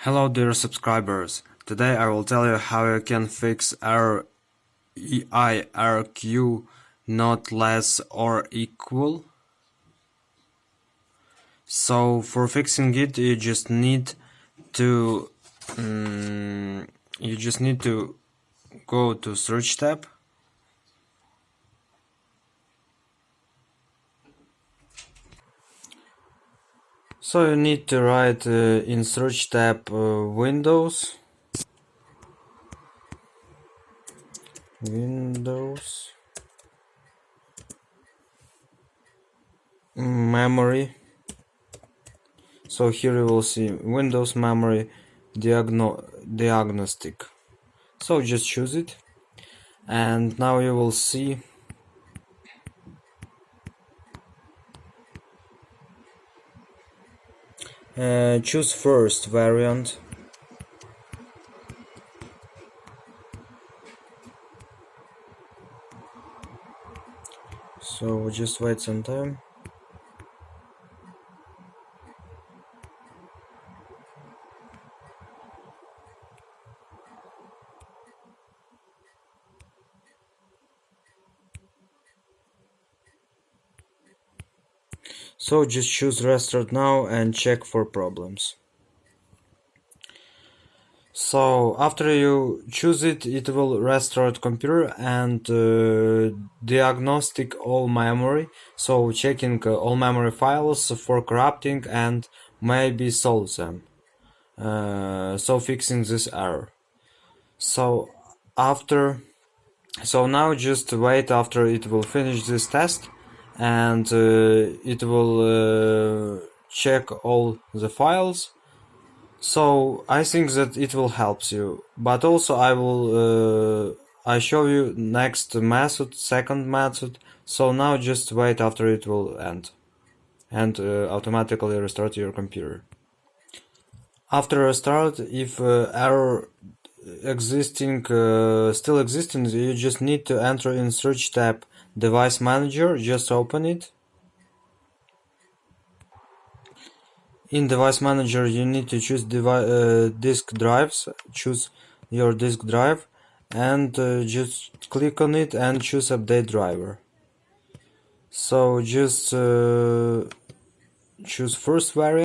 Hello dear subscribers, today I will tell you how you can fix error EIRQ not less or equal. So for fixing it you just need to go to search tab. So you need to write in search tab Windows memory. So here you will see Windows memory diagnostic. So just choose it, and now you will see choose first variant. So just wait some time. So just choose restart now and check for problems. So after you choose it, it will restart computer and diagnostic all memory. So checking all memory files for corrupting and maybe solve them. So fixing this error. So now just wait after it will finish this test, and it will check all the files. So I think that it will help you, but also I show you next method, second method. So now just wait after it will end and automatically restart your computer. After restart, if error still existing, you just need to enter in search tab device manager. Just open it. In device manager you need to choose disk drives. Choose your disk drive and just click on it and choose update driver. So just choose first variant.